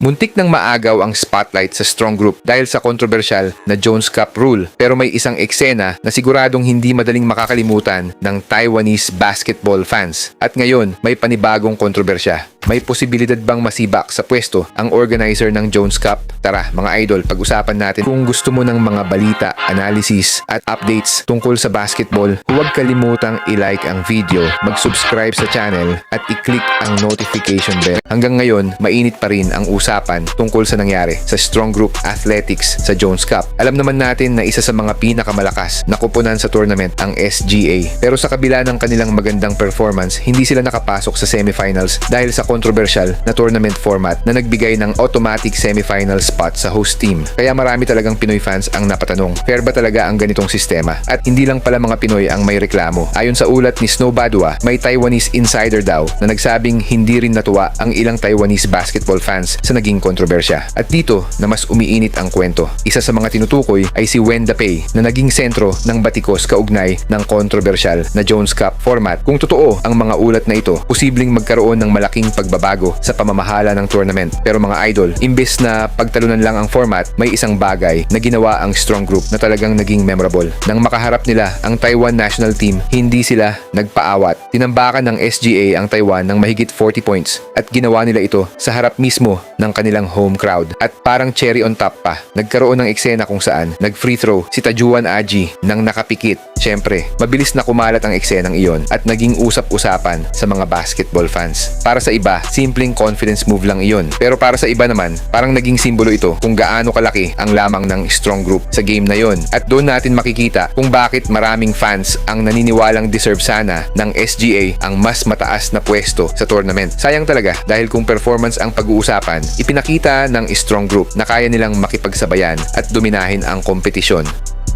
Muntik nang maagaw ang spotlight sa Strong Group dahil sa kontrobersyal na Jones Cup rule, pero may isang eksena na siguradong hindi madaling makakalimutan ng Taiwanese basketball fans. At ngayon, may panibagong kontrobersya. May posibilidad bang masibak sa pwesto ang organizer ng Jones Cup? Tara mga idol, pag-usapan natin. Kung gusto mo ng mga balita, analysis at updates tungkol sa basketball, huwag kalimutang i-like ang video, mag-subscribe sa channel at i-click ang notification bell. Hanggang ngayon, mainit pa rin ang usapan tungkol sa nangyari sa Strong Group Athletics sa Jones Cup. Alam naman natin na isa sa mga pinakamalakas na kupunan sa tournament ang SGA. Pero sa kabila ng kanilang magandang performance, hindi sila nakapasok sa semifinals dahil sa controversial na tournament format na nagbigay ng automatic semifinal spot sa host team. Kaya marami talagang Pinoy fans ang napatanong, fair ba talaga ang ganitong sistema? At hindi lang pala mga Pinoy ang may reklamo. Ayon sa ulat ni Snow Badua, may Taiwanese insider daw na nagsabing hindi rin natuwa ang ilang Taiwanese basketball fans sa naging kontrobersya. At dito na mas umiinit ang kwento. Isa sa mga tinutukoy ay si Wen Dapei na naging sentro ng batikos kaugnay ng kontrobersyal na Jones Cup format. Kung totoo ang mga ulat na ito, posibleng magkaroon ng malaking pagbabago sa pamamahala ng tournament. Pero mga idol, imbes na pagtalunan lang ang format, may isang bagay na ginawa ang Strong Group na talagang naging memorable. Nang makaharap nila ang Taiwan national team, hindi sila nagpaawat. Tinambakan ng SGA ang Taiwan ng mahigit 40 points at ginawa nila ito sa harap mismo ng kanilang home crowd. At parang cherry on top pa, nagkaroon ng eksena kung saan nag-free throw si Tajuan Aji nang nakapikit. Siyempre, mabilis na kumalat ang eksenang iyon at naging usap-usapan sa mga basketball fans. Para sa iba, simpleng confidence move lang iyon. Pero para sa iba naman, parang naging simbolo ito kung gaano kalaki ang lamang ng Strong Group sa game na yon. At doon natin makikita kung bakit maraming fans ang naniniwalang deserve sana ng SGA ang mas mataas na pwesto sa tournament. Sayang talaga dahil kung performance ang pag-uusapan, ipinakita ng Strong Group na kaya nilang makipagsabayan at dominahin ang kompetisyon.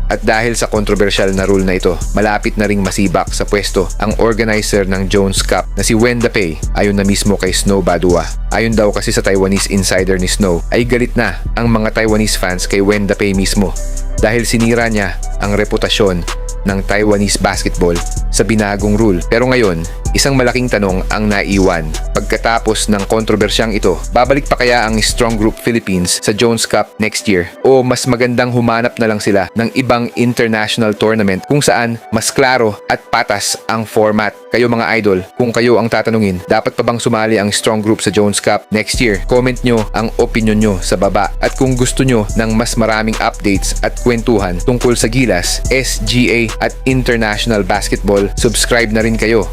At dahil sa kontrobersyal na rule na ito, malapit na ring masibak sa pwesto ang organizer ng Jones Cup na si Wen Dapei ayon na mismo kay Snow Badua. Ayon daw kasi sa Taiwanese insider ni Snow ay galit na ang mga Taiwanese fans kay Wen Dapei mismo dahil sinira niya ang reputasyon ng Taiwanese basketball sa binagong rule. Pero ngayon, isang malaking tanong ang naiwan. Pagkatapos ng kontrobersyang ito, babalik pa kaya ang Strong Group Philippines sa Jones Cup next year? O mas magandang humanap na lang sila ng ibang international tournament kung saan mas klaro at patas ang format? Kayo mga idol, kung kayo ang tatanungin, dapat pa bang sumali ang Strong Group sa Jones Cup next year? Comment nyo ang opinion nyo sa baba. At kung gusto nyo ng mas maraming updates at kwentuhan tungkol sa Gilas, SGA at international basketball, subscribe na rin kayo.